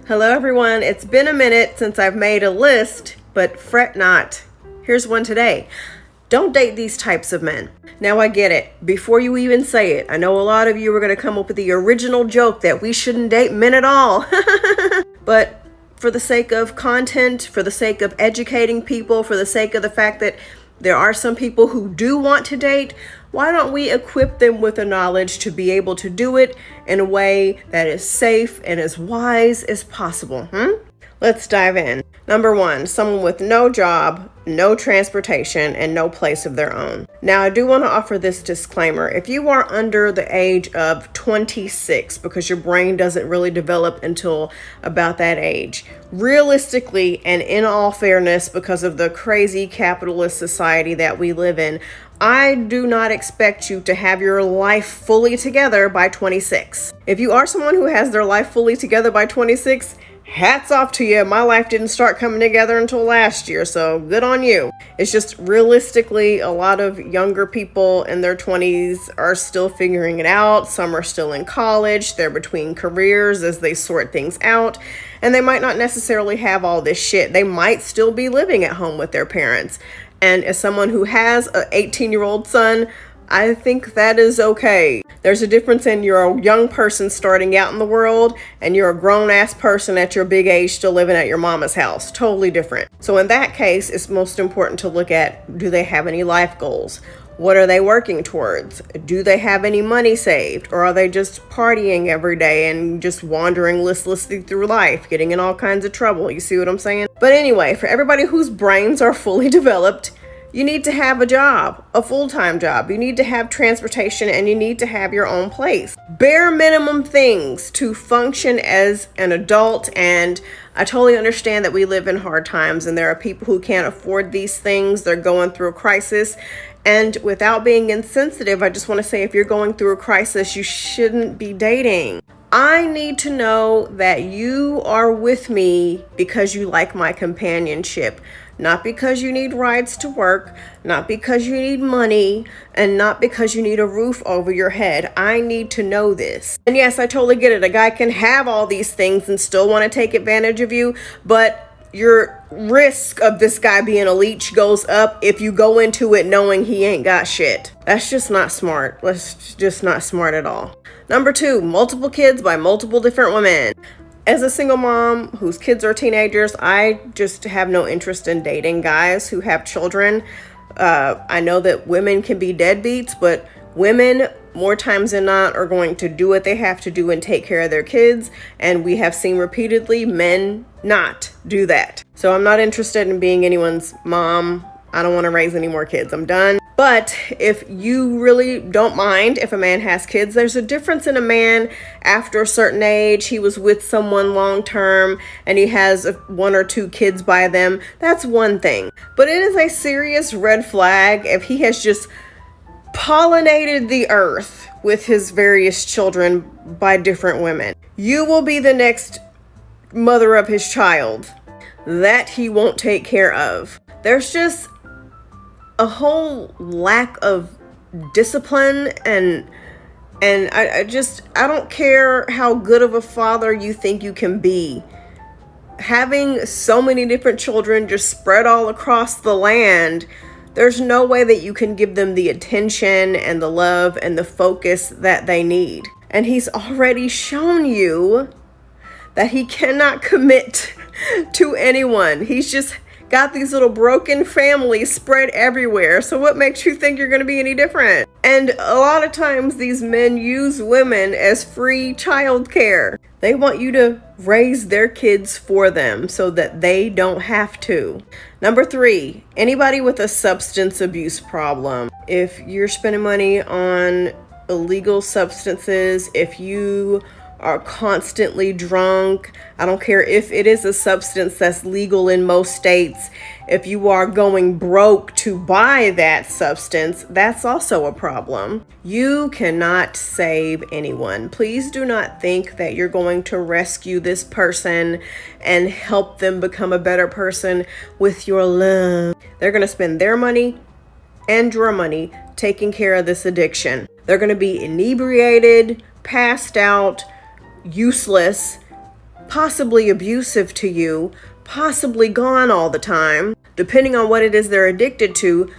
Hello everyone, it's been a minute since I've made a list, but fret not. Here's one today. Don't date these types of men. Now I get it. Before you even say it, I know a lot of you are going to come up with the original joke that we shouldn't date men at all. But for the sake of content, for the sake of educating people, for the sake of the fact that there are some people who do want to date, why don't we equip them with the knowledge to be able to do it in a way that is safe and as wise as possible? Let's dive in. Number one, someone with no job, no transportation, and no place of their own. Now, I do want to offer this disclaimer. If you are under the age of 26, because your brain doesn't really develop until about that age, realistically and in all fairness, because of the crazy capitalist society that we live in, I do not expect you to have your life fully together by 26. If you are someone who has their life fully together by 26, hats off to you. My life didn't start coming together until last year, so good on you. It's just realistically, a lot of younger people in their 20s are still figuring it out. Some are still in college. They're between careers as they sort things out. And they might not necessarily have all this shit. They might still be living at home with their parents. And as someone who has an 18-year-old son, I think that is okay. There's a difference in you're a young person starting out in the world and you're a grown-ass person at your big age still living at your mama's house. Totally different. So in that case, it's most important to look at, do they have any life goals? What are they working towards? Do they have any money saved? Or are they just partying every day and just wandering listlessly through life, getting in all kinds of trouble? You see what I'm saying? But anyway, for everybody whose brains are fully developed, you need to have a job, a full-time job. You need to have transportation and you need to have your own place. Bare minimum things to function as an adult. And I totally understand that we live in hard times and there are people who can't afford these things. They're going through a crisis. And without being insensitive, I just want to say if you're going through a crisis, you shouldn't be dating. I need to know that you are with me because you like my companionship. Not because you need rides to work, not because you need money, and not because you need a roof over your head. I need to know this. And yes, I totally get it. A guy can have all these things and still want to take advantage of you, but your risk of this guy being a leech goes up if you go into it knowing he ain't got shit. That's just not smart. That's just not smart at all. Number two, multiple kids by multiple different women. As a single mom whose kids are teenagers, I just have no interest in dating guys who have children. I know that women can be deadbeats, but women, more times than not, are going to do what they have to do and take care of their kids. And we have seen repeatedly men not do that. So I'm not interested in being anyone's mom. I don't want to raise any more kids. I'm done. But if you really don't mind if a man has kids, there's a difference in a man after a certain age. He was with someone long term and he has one or two kids by them. That's one thing. But it is a serious red flag if he has just pollinated the earth with his various children by different women. You will be the next mother of his child that he won't take care of. There's just a whole lack of discipline and I don't care how good of a father you think you can be. Having so many different children just spread all across the land, there's no way that you can give them the attention and the love and the focus that they need. And he's already shown you that he cannot commit to anyone. He's just got these little broken families spread everywhere. So what makes you think you're going to be any different? And a lot of times these men use women as free childcare. They want you to raise their kids for them so that they don't have to. Number three, anybody with a substance abuse problem. If you're spending money on illegal substances, if you are constantly drunk, I don't care if it is a substance that's legal in most states, if you are going broke to buy that substance, that's also a problem. You cannot save anyone. Please do not think that you're going to rescue this person and help them become a better person with your love. They're going to spend their money and your money taking care of this addiction. They're going to be inebriated, passed out, useless, possibly abusive to you, possibly gone all the time, depending on what it is they're addicted to,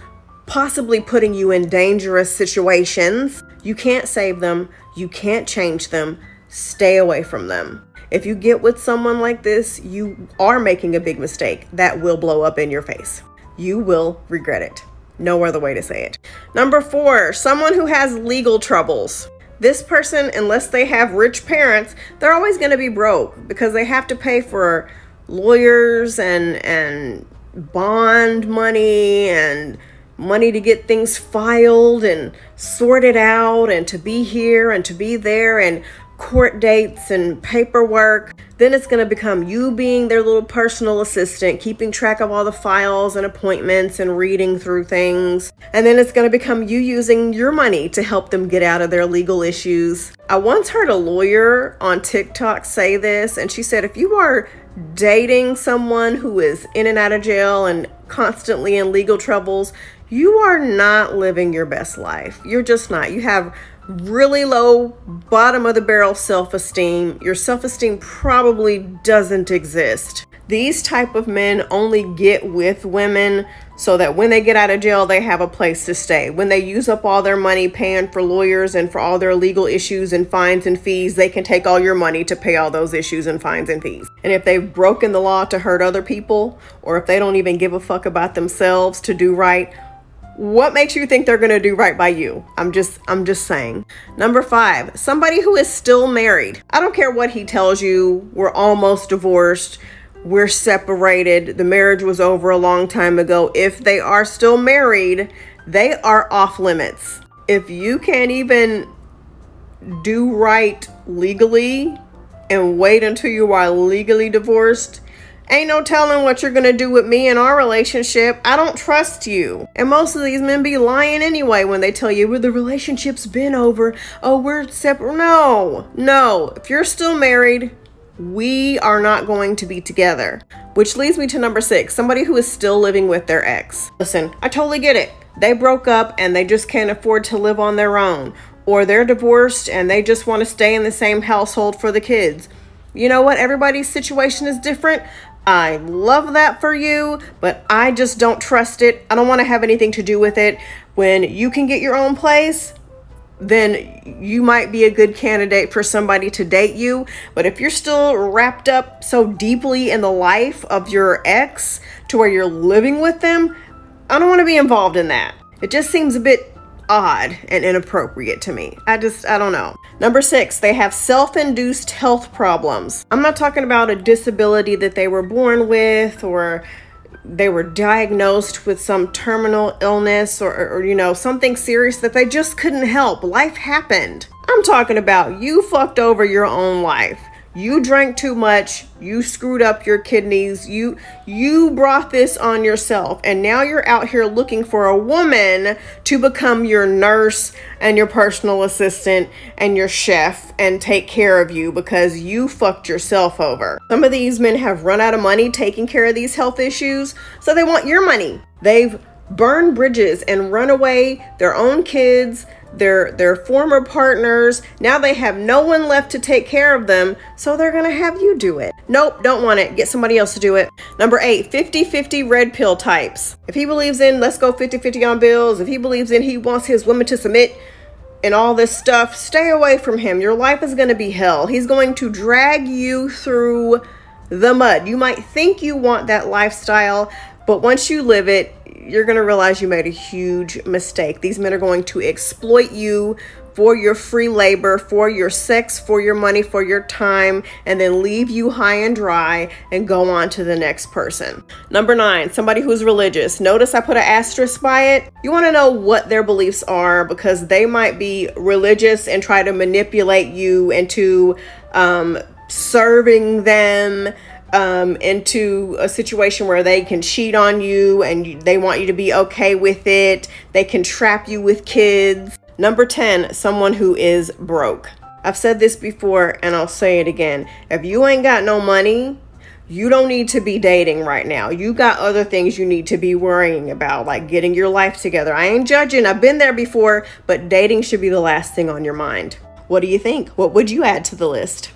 possibly putting you in dangerous situations. You can't save them. You can't change them. Stay away from them. If you get with someone like this, you are making a big mistake that will blow up in your face. You will regret it. No other way to say it. Number 4, someone who has legal troubles. This person, unless they have rich parents, they're always going to be broke because they have to pay for lawyers and bond money and money to get things filed and sorted out and to be here and to be there and court dates and paperwork. Then it's going to become you being their little personal assistant, keeping track of all the files and appointments and reading through things. And then it's going to become you using your money to help them get out of their legal issues. I once heard a lawyer on TikTok say this, and she said, if you are dating someone who is in and out of jail and constantly in legal troubles, you are not living your best life. You're just not. You have really low bottom of the barrel self-esteem. Your self-esteem probably doesn't exist. These type of men only get with women so that when they get out of jail, they have a place to stay. When they use up all their money paying for lawyers and for all their legal issues and fines and fees, they can take all your money to pay all those issues and fines and fees. And if they've broken the law to hurt other people, or if they don't even give a fuck about themselves to do right, what makes you think they're going to do right by you? I'm just saying. Number 5, somebody who is still married. I don't care what he tells you. We're almost divorced. We're separated. The marriage was over a long time ago. If they are still married, they are off limits. If you can't even do right legally and wait until you are legally divorced, ain't no telling what you're gonna do with me in our relationship. I don't trust you. And most of these men be lying anyway when they tell you, well, the relationship's been over. Oh, we're separate. No. If you're still married, we are not going to be together. Which leads me to number 6, somebody who is still living with their ex. Listen, I totally get it. They broke up and they just can't afford to live on their own. Or they're divorced and they just want to stay in the same household for the kids. You know what? Everybody's situation is different. I love that for you, but I just don't trust it. I don't want to have anything to do with it. When you can get your own place, then you might be a good candidate for somebody to date you. But if you're still wrapped up so deeply in the life of your ex to where you're living with them, I don't want to be involved in that. It just seems a bit odd and inappropriate to me. I don't know. Number 6, they have self-induced health problems. I'm not talking about a disability that they were born with or they were diagnosed with some terminal illness or something serious that they just couldn't help. Life happened. I'm talking about you fucked over your own life. You drank too much. You screwed up your kidneys. You brought this on yourself. And now you're out here looking for a woman to become your nurse and your personal assistant and your chef and take care of you because you fucked yourself over. Some of these men have run out of money taking care of these health issues, so they want your money. They've burned bridges and run away their own kids, their former partners. Now they have no one left to take care of them, so they're gonna have you do it. Nope, don't want it. Get somebody else to do it. Number 8, 50-50 red pill types. If he believes in let's go 50-50 on bills, if he believes in he wants his women to submit and all this stuff, stay away from him. Your life is gonna be hell. He's going to drag you through the mud. You might think you want that lifestyle, but once you live it, you're going to realize you made a huge mistake. These men are going to exploit you for your free labor, for your sex, for your money, for your time, and then leave you high and dry and go on to the next person. Number 9, somebody who's religious. Notice I put an asterisk by it. You want to know what their beliefs are because they might be religious and try to manipulate you into serving them into a situation where they can cheat on you and they want you to be okay with it. They can trap you with kids. Number 10, someone who is broke. I've said this before and I'll say it again. If you ain't got no money, you don't need to be dating right now. You got other things you need to be worrying about, like getting your life together. I ain't judging. I've been there before, but dating should be the last thing on your mind. What do you think? What would you add to the list?